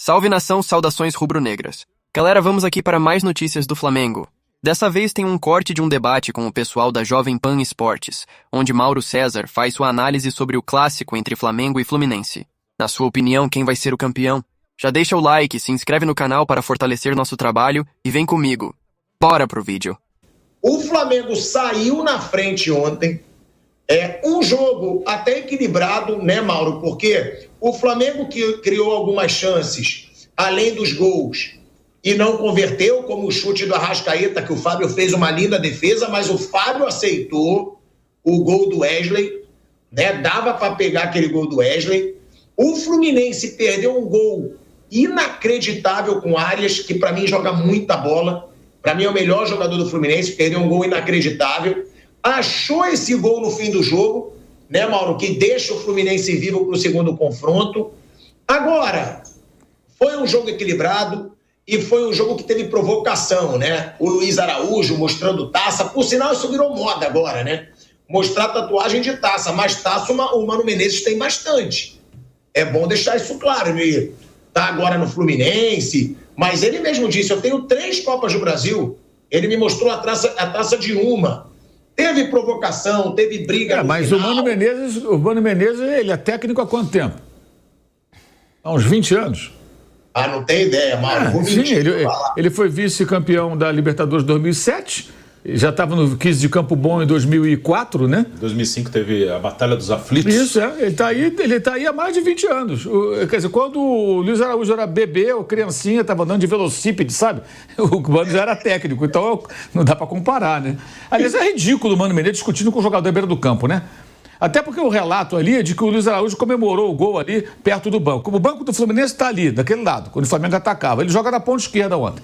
Salve nação, saudações rubro-negras. Galera, vamos aqui para mais notícias do Flamengo. Dessa vez tem um corte de um debate com o pessoal da Jovem Pan Esportes, onde Mauro César faz sua análise sobre o clássico entre Flamengo e Fluminense. Na sua opinião, quem vai ser o campeão? Já deixa o like, se inscreve no canal para fortalecer nosso trabalho e vem comigo. Bora pro vídeo. O Flamengo saiu na frente ontem. Um jogo até equilibrado, né, Mauro? Porque o Flamengo que criou algumas chances, além dos gols, e não converteu, como o chute do Arrascaeta, que o Fábio fez uma linda defesa, mas o Fábio aceitou o gol do Wesley, né? Dava para pegar aquele gol do Wesley. O Fluminense perdeu um gol inacreditável com o Arias, que para mim joga muita bola. Para mim é o melhor jogador do Fluminense, perdeu um gol inacreditável. Achou esse gol no fim do jogo, né, Mauro? Que deixa o Fluminense vivo para o segundo confronto. Agora, foi um jogo equilibrado e foi um jogo que teve provocação, né? O Luiz Araújo mostrando taça. Por sinal, isso virou moda agora, né? Mostrar tatuagem de taça. Mas taça o Mano Menezes tem bastante. É bom deixar isso claro. Ele tá agora no Fluminense, mas ele mesmo disse, eu tenho 3 Copas do Brasil. Ele me mostrou a taça de uma. Teve provocação, teve briga. Mas final. o Mano Menezes, ele é técnico há quanto tempo? Há uns 20 anos. Ah, não tem ideia, Mauro. Sim, ele foi vice-campeão da Libertadores 2007, já estava no 15 de Campo Bom em 2004, né? Em 2005 teve a Batalha dos Aflitos. Isso, ele tá aí há mais de 20 anos. Quer dizer, quando o Luiz Araújo era bebê ou criancinha, estava andando de velocípede, sabe? O Mano já era técnico, então não dá para comparar, né? Aliás, é ridículo o Mano Menezes discutindo com o jogador à beira do campo, né? Até porque o relato ali é de que o Luiz Araújo comemorou o gol ali perto do banco. O banco do Fluminense está ali, daquele lado, quando o Flamengo atacava. Ele joga na ponta esquerda ontem.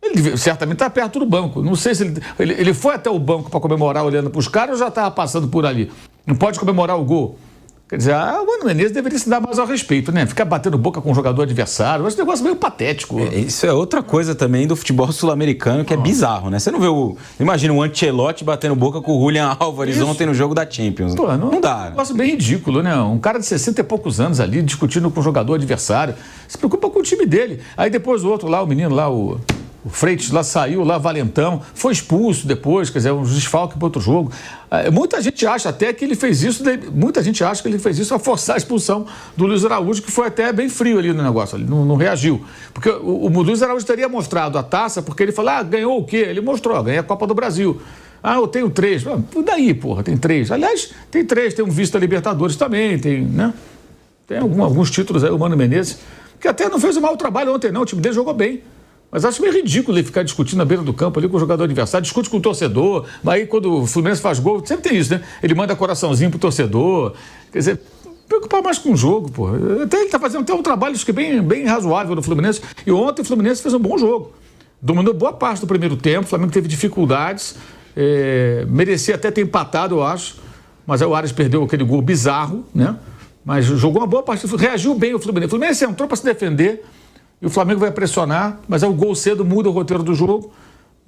Ele certamente está perto do banco. Não sei se ele foi até o banco para comemorar olhando para os caras ou já estava passando por ali. Não pode comemorar o gol. Quer dizer, o Mano Menezes deveria se dar mais ao respeito, né? Ficar batendo boca com o jogador adversário. Esse negócio meio patético. Isso é outra coisa também do futebol sul-americano que é bizarro, né? Você não vê imagina o Ancelotti batendo boca com o Julian Álvares ontem no jogo da Champions. Pô, não dá. É um negócio bem ridículo, né? Um cara de 60 e poucos anos ali discutindo com o jogador adversário. Se preocupa com o time dele. Aí depois o outro lá, o menino lá, o Freitas lá saiu, lá valentão, foi expulso depois, quer dizer, um desfalque para outro jogo. Muita gente acha até que ele fez isso, a forçar a expulsão do Luiz Araújo, que foi até bem frio ali no negócio, ele não reagiu. Porque o Luiz Araújo teria mostrado a taça, porque ele falou, ganhou o quê? Ele mostrou, ganhei a Copa do Brasil. Eu tenho 3. Daí, porra, tem 3. Aliás, tem 3, tem um vice da Libertadores também, tem, né? Tem alguns títulos aí, o Mano Menezes, que até não fez um mau trabalho ontem não, o time dele jogou bem. Mas acho meio ridículo ele ficar discutindo na beira do campo ali com o jogador adversário, discute com o torcedor, mas aí quando o Fluminense faz gol, sempre tem isso, né? Ele manda coraçãozinho pro torcedor, quer dizer, preocupar mais com o jogo, pô. Até ele tá fazendo um trabalho, acho que bem razoável no Fluminense, e ontem o Fluminense fez um bom jogo. Dominou boa parte do primeiro tempo, o Flamengo teve dificuldades, merecia até ter empatado, eu acho, mas aí o Arias perdeu aquele gol bizarro, né? Mas jogou uma boa partida, reagiu bem o Fluminense. O Fluminense entrou para se defender, e o Flamengo vai pressionar, mas aí o gol cedo muda o roteiro do jogo,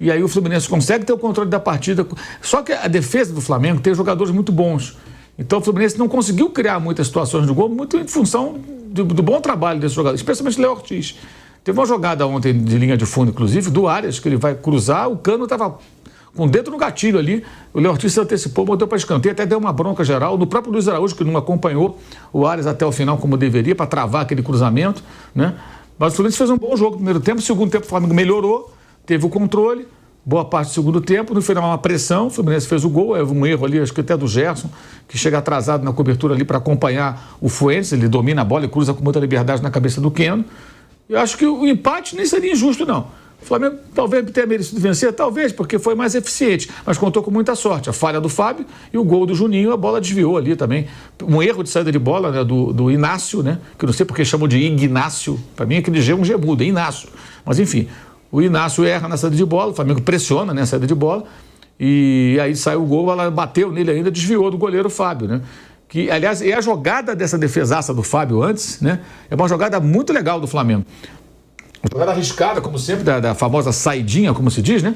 e aí o Fluminense consegue ter o controle da partida. Só que a defesa do Flamengo tem jogadores muito bons. Então o Fluminense não conseguiu criar muitas situações de gol, muito em função do bom trabalho desse jogador, especialmente o Léo Ortiz. Teve uma jogada ontem de linha de fundo, inclusive, do Arias, que ele vai cruzar, o Cano estava com o dedo no gatilho ali, o Léo Ortiz se antecipou, botou para escanteio, até deu uma bronca geral, no próprio Luiz Araújo, que não acompanhou o Arias até o final como deveria, para travar aquele cruzamento, né? Mas o Fluminense fez um bom jogo no primeiro tempo, no segundo tempo o Flamengo melhorou, teve o controle, boa parte do segundo tempo, no final uma pressão, o Fluminense fez o gol, houve um erro ali, acho que até do Gerson, que chega atrasado na cobertura ali para acompanhar o Fuentes, ele domina a bola e cruza com muita liberdade na cabeça do Keno. Eu acho que o empate nem seria injusto, não. O Flamengo talvez tenha merecido vencer, talvez, porque foi mais eficiente, mas contou com muita sorte. A falha do Fábio e o gol do Juninho, a bola desviou ali também. Um erro de saída de bola, né, do Inácio, né, que eu não sei porque chamam de Ignácio. Para mim, aquele G é um G mudo, é Inácio. Mas enfim, o Inácio erra na saída de bola, o Flamengo pressiona, né, a saída de bola, e aí sai o gol, ela bateu nele ainda, desviou do goleiro Fábio, né? Que, aliás, a jogada dessa defesaça do Fábio antes, né, é uma jogada muito legal do Flamengo. Jogada arriscada, como sempre, da famosa saidinha, como se diz, né?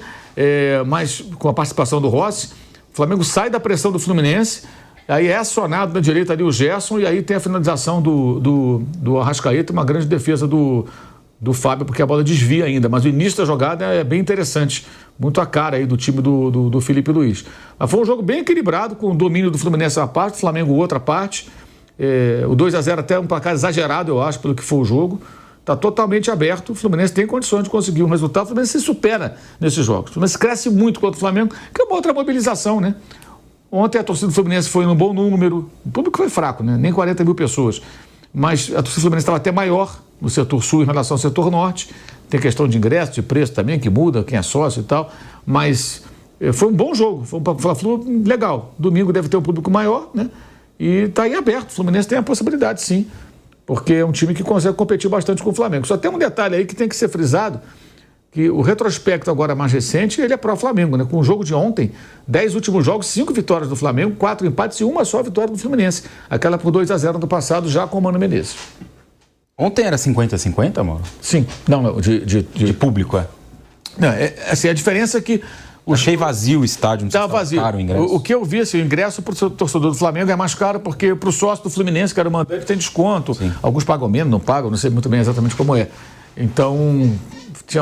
Mas com a participação do Rossi, o Flamengo sai da pressão do Fluminense, Aí é acionado na direita ali o Gerson, e aí tem a finalização do Arrascaeta, uma grande defesa do Fábio, porque a bola desvia ainda. Mas o início da jogada é bem interessante, muito a cara aí do time do Felipe Luiz. Mas foi um jogo bem equilibrado, com o domínio do Fluminense uma parte, do Flamengo outra parte. O 2-0 até um placar exagerado, eu acho, pelo que foi o jogo. Está totalmente aberto, o Fluminense tem condições de conseguir um resultado, o Fluminense se supera nesses jogos. O Fluminense cresce muito contra o Flamengo, que é uma outra mobilização, né? Ontem a torcida do Fluminense foi num bom número, o público foi fraco, né? Nem 40 mil pessoas, mas a torcida do Fluminense estava até maior no setor sul em relação ao setor norte. Tem questão de ingresso, de preço também, que muda, quem é sócio e tal, mas foi um bom jogo, foi um Fla-Flu legal. Domingo deve ter um público maior, né? E está aí aberto, o Fluminense tem a possibilidade, sim, porque é um time que consegue competir bastante com o Flamengo. Só tem um detalhe aí que tem que ser frisado, que o retrospecto agora mais recente, ele é pró-Flamengo, né? Com o jogo de ontem, 10 últimos jogos, 5 vitórias do Flamengo, 4 empates e uma só vitória do Fluminense. Aquela por 2-0 do passado, já com o Mano Menezes. Ontem era 50-50, Mauro? Sim. Não, de público, é. Não, assim, a diferença é que... Achei vazio o estádio, não sei se vazio. Caro o ingresso. O que eu vi, assim, o ingresso para o torcedor do Flamengo é mais caro, porque para o sócio do Fluminense, que era o mandante, tem desconto. Sim. Alguns pagam menos, não pagam, não sei muito bem exatamente como é. Então,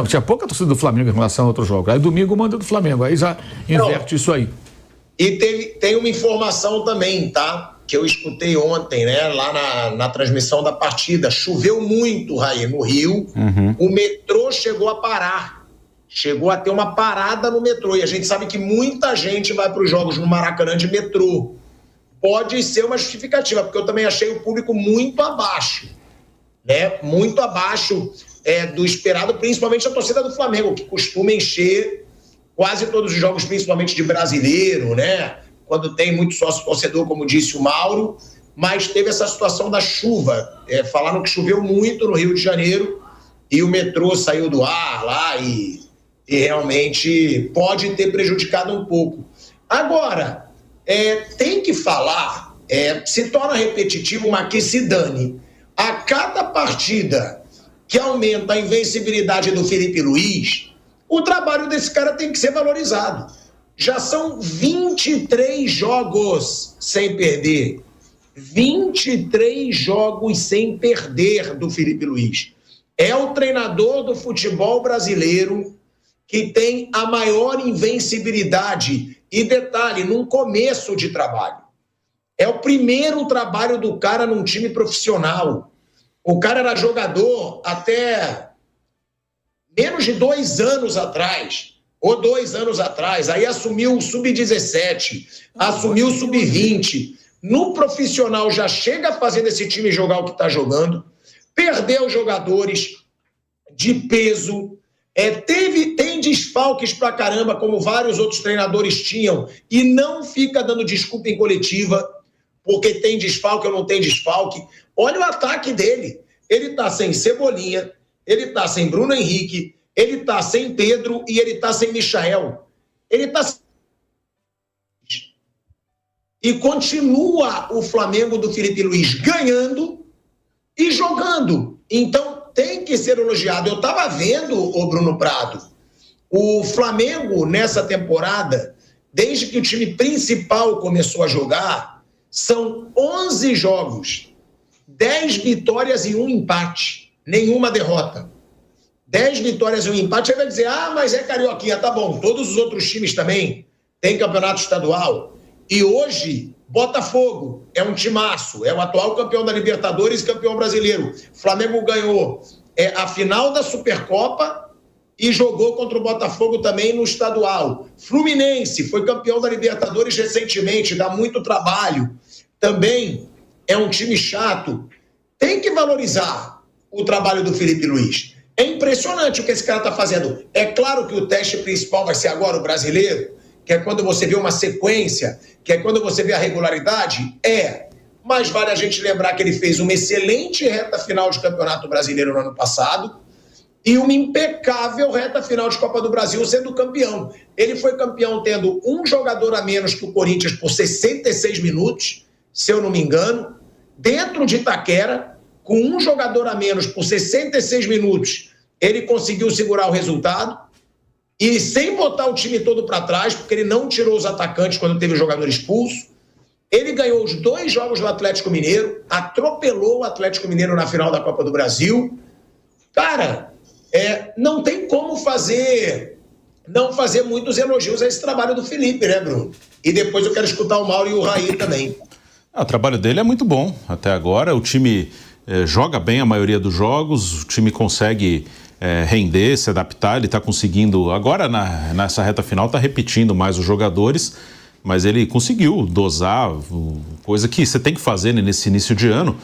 tinha pouca torcida do Flamengo em relação a outros jogos. Aí domingo manda do Flamengo, aí já inverte isso aí. E tem uma informação também, tá? Que eu escutei ontem, né? Lá na transmissão da partida. Choveu muito, Raí, no Rio. O metrô chegou a parar. Chegou a ter uma parada no metrô. E a gente sabe que muita gente vai para os jogos no Maracanã de metrô. Pode ser uma justificativa, porque eu também achei o público muito abaixo. Né? Muito abaixo do esperado, principalmente a torcida do Flamengo, que costuma encher quase todos os jogos, principalmente de brasileiro, né? Quando tem muito sócio-torcedor, como disse o Mauro. Mas teve essa situação da chuva. Falaram que choveu muito no Rio de Janeiro e o metrô saiu do ar lá e realmente pode ter prejudicado um pouco. Agora, tem que falar, se torna repetitivo, mas que se dane. A cada partida que aumenta a invencibilidade do Felipe Luiz, o trabalho desse cara tem que ser valorizado. Já são 23 jogos sem perder. 23 jogos sem perder do Felipe Luiz. É o treinador do futebol brasileiro que tem a maior invencibilidade. E detalhe, num começo de trabalho. É o primeiro trabalho do cara num time profissional. O cara era jogador até menos de 2 anos atrás, ou 2 anos atrás. Aí assumiu o Sub-17, assumiu o Sub-20. No profissional já chega fazendo esse time jogar o que está jogando. Perdeu jogadores de peso. Tem desfalques pra caramba, como vários outros treinadores tinham, e não fica dando desculpa em coletiva, porque tem desfalque ou não tem desfalque. Olha o ataque dele. Ele tá sem Cebolinha, ele tá sem Bruno Henrique, ele tá sem Pedro e ele tá sem Michael. Ele tá sem... E continua o Flamengo do Felipe Luiz ganhando e jogando. Então, tem que ser elogiado. Eu estava vendo, o Bruno Prado, o Flamengo nessa temporada, desde que o time principal começou a jogar, são 11 jogos, 10 vitórias e 1 empate, nenhuma derrota. 10 vitórias e 1 empate, aí vai dizer, mas é carioquinha, tá bom, todos os outros times também têm campeonato estadual. E hoje, Botafogo é um timaço, é o atual campeão da Libertadores e campeão brasileiro. Flamengo ganhou a final da Supercopa e jogou contra o Botafogo também no estadual. Fluminense foi campeão da Libertadores recentemente, dá muito trabalho. Também é um time chato. Tem que valorizar o trabalho do Felipe Luiz. É impressionante o que esse cara está fazendo. É claro que o teste principal vai ser agora o brasileiro, que é quando você vê uma sequência, que é quando você vê a regularidade, mas vale a gente lembrar que ele fez uma excelente reta final de Campeonato Brasileiro no ano passado e uma impecável reta final de Copa do Brasil sendo campeão. Ele foi campeão tendo um jogador a menos que o Corinthians por 66 minutos, se eu não me engano, dentro de Itaquera, com um jogador a menos por 66 minutos, ele conseguiu segurar o resultado. E sem botar o time todo para trás, porque ele não tirou os atacantes quando teve o jogador expulso, Ele ganhou os 2 jogos do Atlético Mineiro, atropelou o Atlético Mineiro na final da Copa do Brasil. Cara, não tem como não fazer muitos elogios a esse trabalho do Felipe, né, Bruno? E depois eu quero escutar o Mauro e o Raí também. O trabalho dele é muito bom até agora. O time joga bem a maioria dos jogos, o time consegue render, se adaptar. Ele está conseguindo, agora nessa reta final, está repetindo mais os jogadores, mas ele conseguiu dosar, coisa que você tem que fazer nesse início de ano.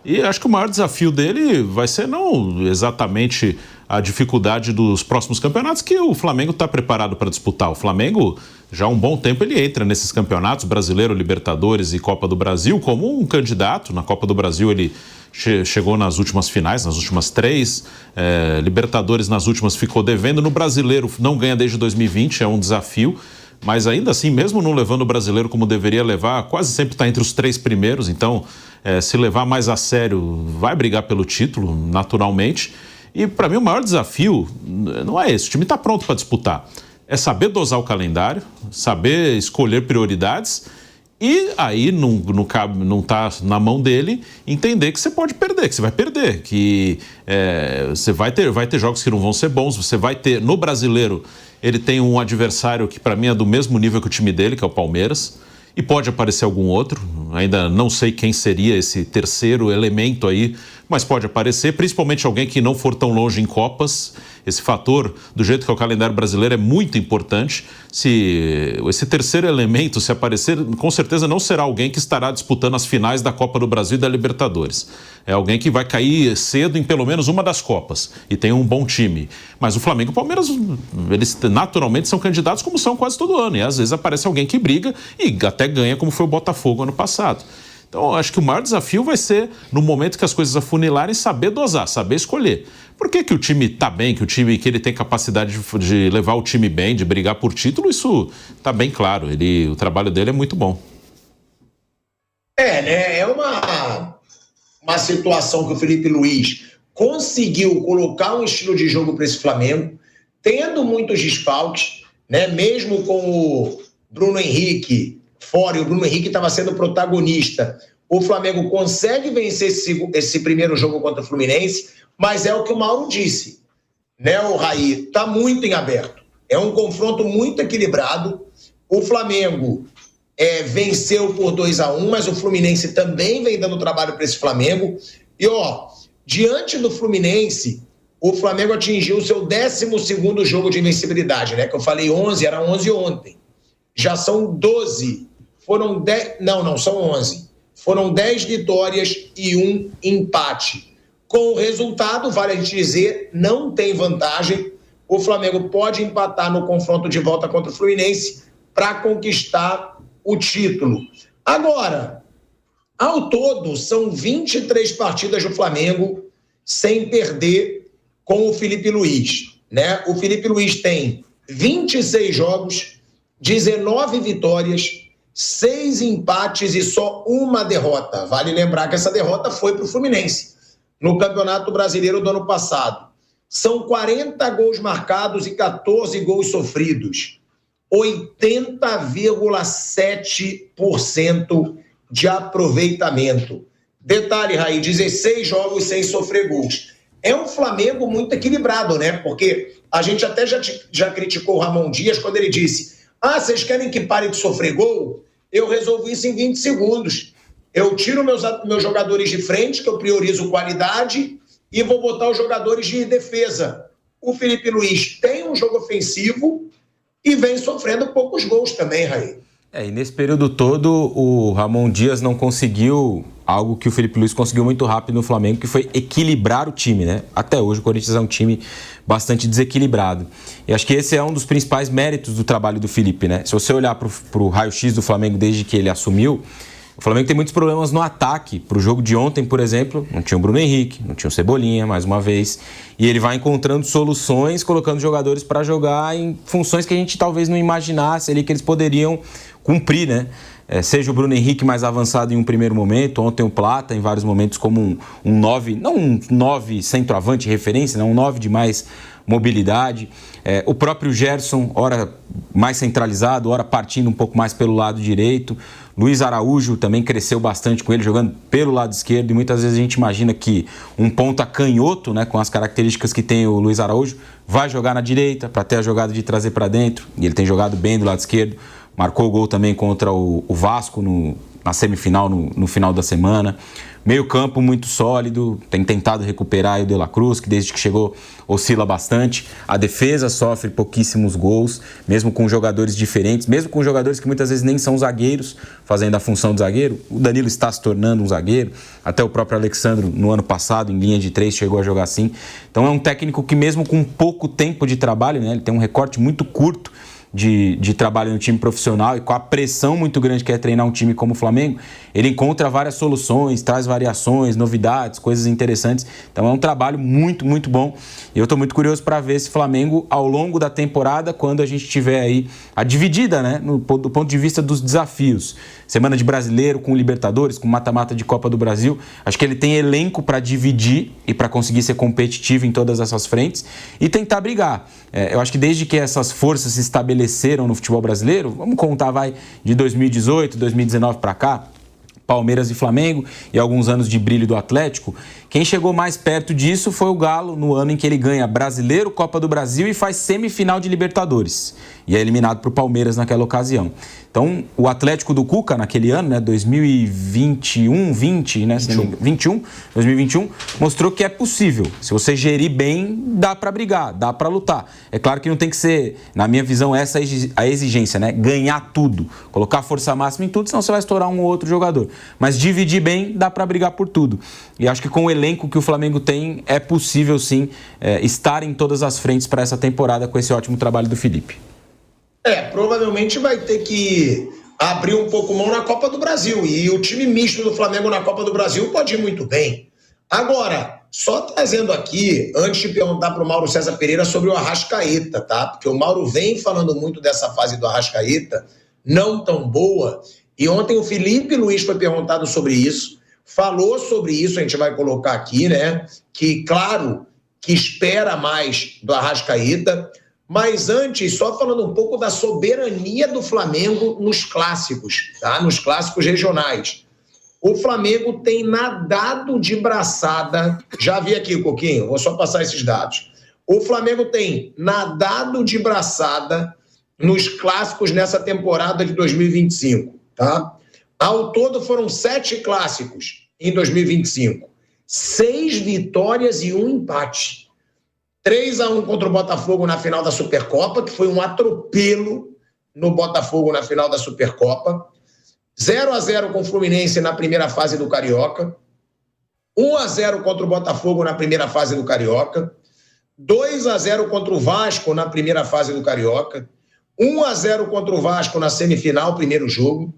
E acho que o maior desafio dele vai ser não exatamente a dificuldade dos próximos campeonatos, que o Flamengo está preparado para disputar. O Flamengo, já há um bom tempo, ele entra nesses campeonatos, Brasileiro, Libertadores e Copa do Brasil, como um candidato. Na Copa do Brasil ele chegou nas últimas finais, nas últimas 3, Libertadores nas últimas ficou devendo. No Brasileiro não ganha desde 2020, é um desafio. Mas ainda assim, mesmo não levando o Brasileiro como deveria levar, quase sempre está entre os 3 primeiros. Então, se levar mais a sério, vai brigar pelo título, naturalmente. E para mim o maior desafio não é esse. O time está pronto para disputar. É saber dosar o calendário, saber escolher prioridades. E aí não está na mão dele entender que você pode perder, que você vai perder. Que você vai ter jogos que não vão ser bons. Você vai ter, no Brasileiro, ele tem um adversário que para mim é do mesmo nível que o time dele, que é o Palmeiras. E pode aparecer algum outro, ainda não sei quem seria esse terceiro elemento aí, mas pode aparecer, principalmente alguém que não for tão longe em Copas. Esse fator, do jeito que é o calendário brasileiro, é muito importante. Se esse terceiro elemento se aparecer, com certeza não será alguém que estará disputando as finais da Copa do Brasil e da Libertadores. É alguém que vai cair cedo em pelo menos uma das Copas e tem um bom time. Mas o Flamengo e o Palmeiras, eles naturalmente são candidatos, como são quase todo ano. E às vezes aparece alguém que briga e até ganha, como foi o Botafogo ano passado. Então, acho que o maior desafio vai ser, no momento que as coisas afunilarem, saber dosar, saber escolher. Por que o time está bem, que ele tem capacidade de levar o time bem, de brigar por título? Isso está bem claro. O trabalho dele é muito bom. É uma situação que o Felipe Luiz conseguiu colocar um estilo de jogo para esse Flamengo, tendo muitos desfalques, né? Mesmo com o Bruno Henrique fora, e o Bruno Henrique estava sendo protagonista, o Flamengo consegue vencer esse primeiro jogo contra o Fluminense, mas é o que o Mauro disse, né, o Raí? Está muito em aberto. É um confronto muito equilibrado. O Flamengo venceu por 2-1, mas o Fluminense também vem dando trabalho para esse Flamengo. E, diante do Fluminense, o Flamengo atingiu o seu 12º jogo de invencibilidade, né? Que eu falei 11, era 11 ontem. Já são 12. Foram 10... Não, são 11. Foram 10 vitórias e 1 empate. Com o resultado, vale a gente dizer, não tem vantagem. O Flamengo pode empatar no confronto de volta contra o Fluminense para conquistar o título. Agora, ao todo, são 23 partidas do Flamengo sem perder com o Felipe Luiz, né? O Felipe Luiz tem 26 jogos, 19 vitórias, 6 empates e só uma derrota. Vale lembrar que essa derrota foi para o Fluminense no Campeonato Brasileiro do ano passado. São 40 gols marcados e 14 gols sofridos. 80,7% de aproveitamento. Detalhe, Raí, 16 jogos sem sofrer gols. É um Flamengo muito equilibrado, né? Porque a gente até já criticou o Ramon Dias quando ele disse: vocês querem que pare de sofrer gol? Eu resolvi isso em 20 segundos. Eu tiro meus jogadores de frente, que eu priorizo qualidade, e vou botar os jogadores de defesa. O Felipe Luiz tem um jogo ofensivo e vem sofrendo poucos gols também, Raí. E nesse período todo, o Ramon Dias não conseguiu algo que o Felipe Luiz conseguiu muito rápido no Flamengo, que foi equilibrar o time, né? Até hoje o Corinthians é um time bastante desequilibrado. E acho que esse é um dos principais méritos do trabalho do Felipe, né? Se você olhar para o raio-x do Flamengo desde que ele assumiu, o Flamengo tem muitos problemas no ataque. Para o jogo de ontem, por exemplo, não tinha o Bruno Henrique, não tinha o Cebolinha, mais uma vez. E ele vai encontrando soluções, colocando jogadores para jogar em funções que a gente talvez não imaginasse ali que eles poderiam cumprir, né? Seja o Bruno Henrique mais avançado em um primeiro momento, ontem o Plata em vários momentos como um 9, não um 9 centroavante referência, não, um 9 de mais mobilidade. O próprio Gerson, ora mais centralizado, ora partindo um pouco mais pelo lado direito. Luiz Araújo também cresceu bastante com ele, jogando pelo lado esquerdo, e muitas vezes a gente imagina que um ponta canhoto, né, com as características que tem o Luiz Araújo, vai jogar na direita para ter a jogada de trazer para dentro, e ele tem jogado bem do lado esquerdo, marcou o gol também contra o Vasco na semifinal, no final da semana. Meio campo muito sólido, tem tentado recuperar o De La Cruz, que desde que chegou oscila bastante. A defesa sofre pouquíssimos gols, mesmo com jogadores diferentes, mesmo com jogadores que muitas vezes nem são zagueiros, fazendo a função de zagueiro. O Danilo está se tornando um zagueiro, até o próprio Alexandro no ano passado, em linha de 3, chegou a jogar assim. Então é um técnico que mesmo com pouco tempo de trabalho, né, ele tem um recorte muito curto de trabalho no time profissional, e com a pressão muito grande que é treinar um time como o Flamengo, ele encontra várias soluções, traz variações, novidades, coisas interessantes. Então é um trabalho muito, muito bom. E eu estou muito curioso para ver esse Flamengo ao longo da temporada, quando a gente tiver aí a dividida, né, do ponto de vista dos desafios. Semana de Brasileiro, com Libertadores, com mata-mata de Copa do Brasil. Acho que ele tem elenco para dividir e para conseguir ser competitivo em todas essas frentes e tentar brigar. Eu acho que desde que essas forças se estabeleceram no futebol brasileiro, vamos contar, de 2018, 2019 para cá, Palmeiras e Flamengo, e alguns anos de brilho do Atlético, quem chegou mais perto disso foi o Galo, no ano em que ele ganha Brasileiro, Copa do Brasil e faz semifinal de Libertadores. E é eliminado para o Palmeiras naquela ocasião. Então, o Atlético do Cuca, naquele ano, né, 2021, mostrou que é possível. Se você gerir bem, dá para brigar, dá para lutar. É claro que não tem que ser, na minha visão, essa a exigência, né? Ganhar tudo, colocar força máxima em tudo, senão você vai estourar um ou outro jogador. Mas dividir bem, dá para brigar por tudo. E acho que com o elenco que o Flamengo tem, é possível sim estar em todas as frentes para essa temporada com esse ótimo trabalho do Felipe. Provavelmente vai ter que abrir um pouco mão na Copa do Brasil. E o time misto do Flamengo na Copa do Brasil pode ir muito bem. Agora, só trazendo aqui, antes de perguntar para o Mauro César Pereira sobre o Arrascaeta, tá? Porque o Mauro vem falando muito dessa fase do Arrascaeta, não tão boa. E ontem o Felipe Luiz foi perguntado sobre isso, falou sobre isso, a gente vai colocar aqui, né? Que, claro, que espera mais do Arrascaeta. Mas antes, só falando um pouco da soberania do Flamengo nos clássicos, tá? Nos clássicos regionais. O Flamengo tem nadado de braçada. Já vi aqui, Coquinho, vou só passar esses dados. O Flamengo tem nadado de braçada nos clássicos nessa temporada de 2025, tá? Ao todo foram 7 clássicos em 2025. 6 vitórias e 1 empate. 3-1 contra o Botafogo na final da Supercopa, que foi um atropelo no Botafogo na final da Supercopa. 0-0 com o Fluminense na primeira fase do Carioca. 1-0 contra o Botafogo na primeira fase do Carioca. 2-0 contra o Vasco na primeira fase do Carioca. 1-0 contra o Vasco na semifinal, primeiro jogo.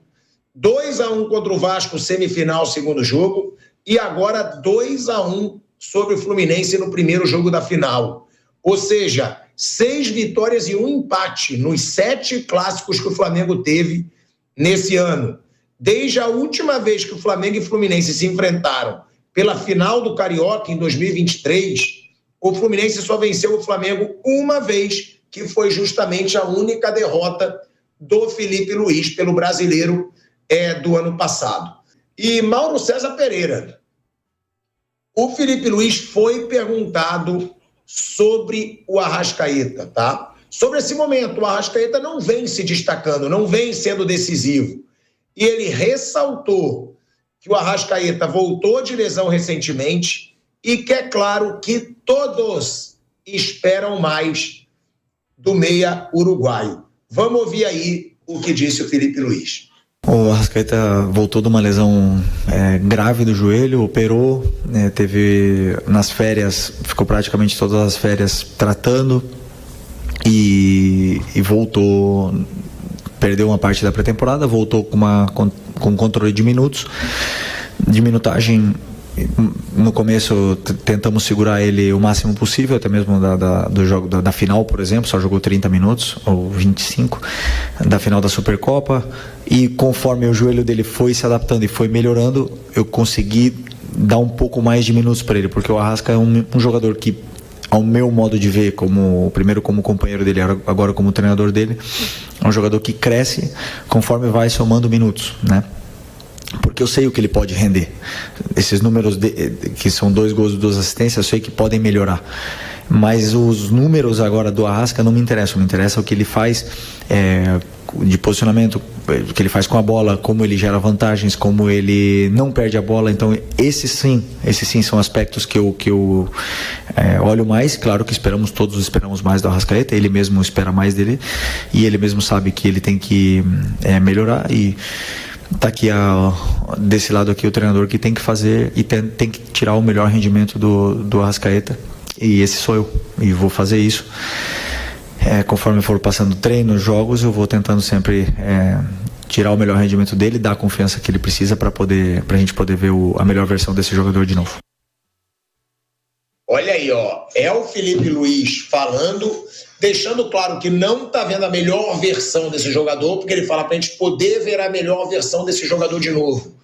2-1 contra o Vasco, semifinal, segundo jogo. E agora 2-1 sobre o Fluminense no primeiro jogo da final. Ou seja, 6 vitórias e 1 empate nos 7 clássicos que o Flamengo teve nesse ano. Desde a última vez que o Flamengo e o Fluminense se enfrentaram pela final do Carioca em 2023, o Fluminense só venceu o Flamengo uma vez, que foi justamente a única derrota do Felipe Luiz pelo Brasileiro do ano passado. E Mauro César Pereira, o Felipe Luiz foi perguntado sobre o Arrascaeta, tá? Sobre esse momento, o Arrascaeta não vem se destacando, não vem sendo decisivo. E ele ressaltou que o Arrascaeta voltou de lesão recentemente e que é claro que todos esperam mais do meia uruguaio. Vamos ouvir aí o que disse o Felipe Luiz. O Arrascaeta voltou de uma lesão grave do joelho, operou, teve nas férias, ficou praticamente todas as férias tratando e voltou, perdeu uma parte da pré-temporada, voltou com controle de minutos, de minutagem. No começo tentamos segurar ele o máximo possível, até mesmo do jogo da final, por exemplo, só jogou 30 minutos ou 25 da final da Supercopa, e conforme o joelho dele foi se adaptando e foi melhorando, eu consegui dar um pouco mais de minutos para ele, porque o Arrasca é um jogador que, ao meu modo de ver, primeiro como companheiro dele, agora como treinador dele, é um jogador que cresce conforme vai somando minutos, né? Porque eu sei o que ele pode render. Esses números que são 2 gols e 2 assistências, eu sei que podem melhorar. Mas os números agora do Arrasca não me interessam. Me interessa o que ele faz de posicionamento, o que ele faz com a bola, como ele gera vantagens, como ele não perde a bola. Então esses sim são aspectos que eu olho mais. Claro que todos esperamos mais do Arrascaeta, ele mesmo espera mais dele e ele mesmo sabe que ele tem que melhorar. E tá aqui desse lado aqui o treinador que tem que fazer e tem que tirar o melhor rendimento do Arrascaeta, e esse sou eu, e vou fazer isso conforme for passando treinos, jogos, eu vou tentando sempre tirar o melhor rendimento dele, dar a confiança que ele precisa pra gente poder ver a melhor versão desse jogador de novo. Olha aí, é o Felipe Luiz falando, deixando claro que não está vendo a melhor versão desse jogador, porque ele fala para a gente poder ver a melhor versão desse jogador de novo.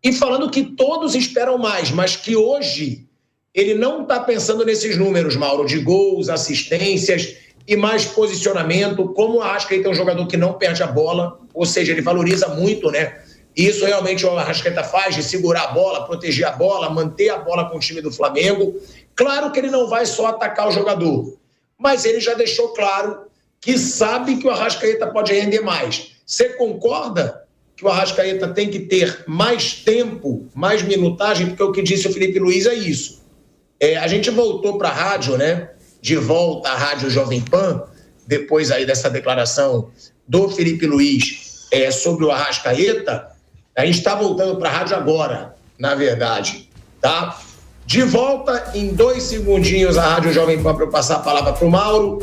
E falando que todos esperam mais, mas que hoje ele não está pensando nesses números, Mauro, de gols, assistências e mais posicionamento. Como o Arrascaeta é um jogador que não perde a bola, ou seja, ele valoriza muito, né? Isso realmente o Arrascaeta faz, de segurar a bola, proteger a bola, manter a bola com o time do Flamengo. Claro que ele não vai só atacar o jogador, mas ele já deixou claro que sabe que o Arrascaeta pode render mais. Você concorda que o Arrascaeta tem que ter mais tempo, mais minutagem? Porque o que disse o Felipe Luiz é isso. A gente voltou para a rádio, né? De volta à Rádio Jovem Pan, depois aí dessa declaração do Felipe Luiz sobre o Arrascaeta. A gente está voltando para a rádio agora, na verdade, tá? De volta em 2 segundinhos a Rádio Jovem Pan para eu passar a palavra para o Mauro.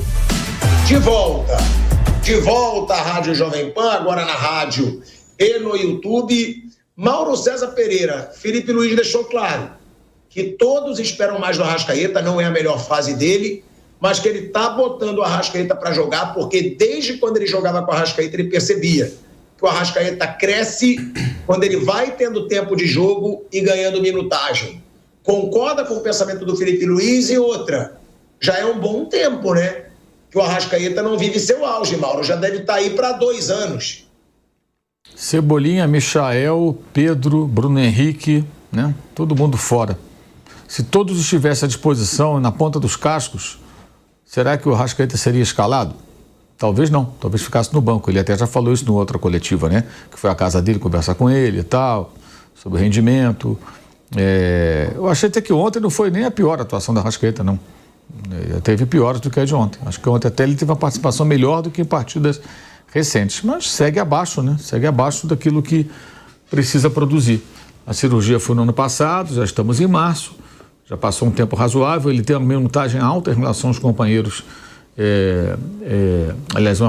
De volta à Rádio Jovem Pan, agora na rádio e no YouTube. Mauro César Pereira, Felipe Luiz deixou claro que todos esperam mais do Arrascaeta, não é a melhor fase dele, mas que ele está botando o Arrascaeta para jogar, porque desde quando ele jogava com o Arrascaeta ele percebia que o Arrascaeta cresce quando ele vai tendo tempo de jogo e ganhando minutagem. Concorda com o pensamento do Felipe Luiz? E outra, já é um bom tempo, né? Que o Arrascaeta não vive seu auge, Mauro. Já deve estar aí para 2 anos. Cebolinha, Michael, Pedro, Bruno Henrique, né? Todo mundo fora. Se todos estivessem à disposição na ponta dos cascos, será que o Arrascaeta seria escalado? Talvez não, talvez ficasse no banco. Ele até já falou isso numa outra coletiva, né? Que foi à casa dele conversar com ele e tal, sobre o rendimento. Eu achei até que ontem não foi nem a pior atuação da Arrascaeta, não. Teve piores do que a de ontem. Acho que ontem até ele teve uma participação melhor do que em partidas recentes. Mas segue abaixo, né? Segue abaixo daquilo que precisa produzir. A cirurgia foi no ano passado, já estamos em março, já passou um tempo razoável, ele tem uma minutagem alta em relação aos companheiros. Aliás,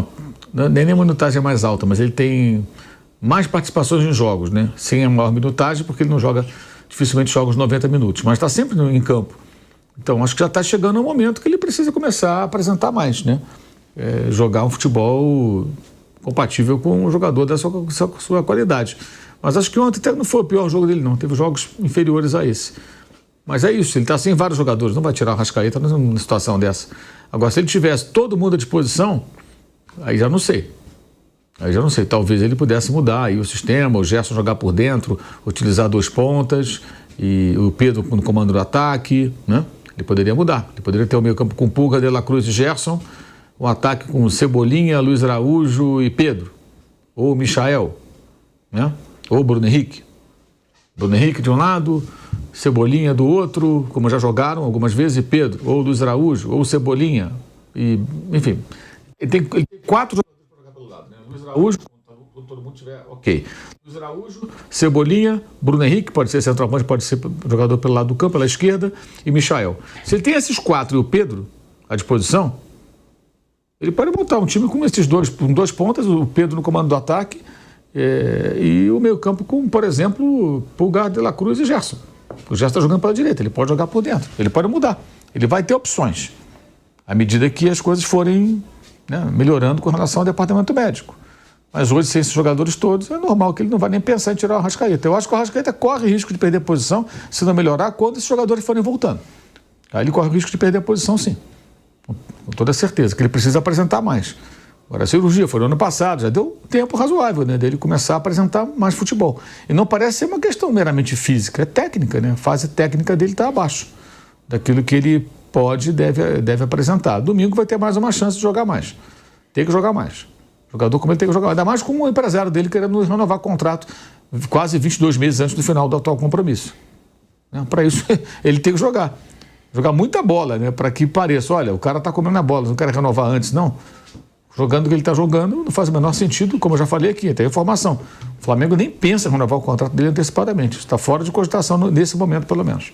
nem a minutagem é mais alta, mas ele tem mais participações em jogos, né? Sem a maior minutagem, porque ele não joga, dificilmente joga os 90 minutos, mas está sempre em campo. Então, acho que já está chegando o momento que ele precisa começar a apresentar mais, né? Jogar um futebol compatível com um jogador da sua qualidade. Mas acho que ontem até não foi o pior jogo dele, não. Teve jogos inferiores a esse. Mas é isso, ele está sem vários jogadores, não vai tirar o Arrascaeta numa situação dessa. Agora, se ele tivesse todo mundo à disposição, aí já não sei. Talvez ele pudesse mudar aí o sistema, o Gerson jogar por dentro, utilizar 2 pontas e o Pedro no comando do ataque, né? Ele poderia mudar. Ele poderia ter o meio campo com Pulga, De La Cruz e Gerson, um ataque com Cebolinha, Luiz Araújo e Pedro, ou Michael, né? Ou Bruno Henrique. Bruno Henrique de um lado, Cebolinha do outro, como já jogaram algumas vezes, e Pedro, ou Luiz Araújo, ou Cebolinha, e, enfim. Ele tem 4 jogadores para jogar pelo lado, né? Luiz Araújo, quando todo mundo tiver ok. Luiz Araújo, Cebolinha, Bruno Henrique, pode ser centroavante, pode ser jogador pelo lado do campo, pela esquerda, e Michael. Se ele tem esses 4 e o Pedro à disposição, ele pode montar um time com esses 2, com 2 pontas, o Pedro no comando do ataque, e o meio campo com, por exemplo, Pulgar, De La Cruz e Gerson. O Gerson está jogando pela direita, ele pode jogar por dentro, ele pode mudar, ele vai ter opções, à medida que as coisas forem, né, melhorando com relação ao departamento médico. Mas hoje, sem esses jogadores todos, é normal que ele não vai nem pensar em tirar o Arrascaeta. Eu acho que o Arrascaeta corre risco de perder posição, se não melhorar, quando esses jogadores forem voltando. Aí ele corre o risco de perder a posição, sim. Com toda certeza, que ele precisa apresentar mais. Agora, a cirurgia foi no ano passado, já deu tempo razoável, né, dele começar a apresentar mais futebol. E não parece ser uma questão meramente física, é técnica, né? A fase técnica dele está abaixo daquilo que ele pode e deve apresentar. Domingo vai ter mais uma chance de jogar mais. Tem que jogar mais. O jogador como ele tem que jogar mais. Ainda mais com o empresário dele querendo renovar contrato quase 22 meses antes do final do atual compromisso. Para isso, ele tem que jogar. Jogar muita bola, né? Para que pareça, olha, o cara está comendo a bola, não quer renovar antes, não. Jogando o que ele está jogando não faz o menor sentido, como eu já falei aqui, tem informação. O Flamengo nem pensa em renovar o contrato dele antecipadamente. Está fora de cogitação nesse momento, pelo menos.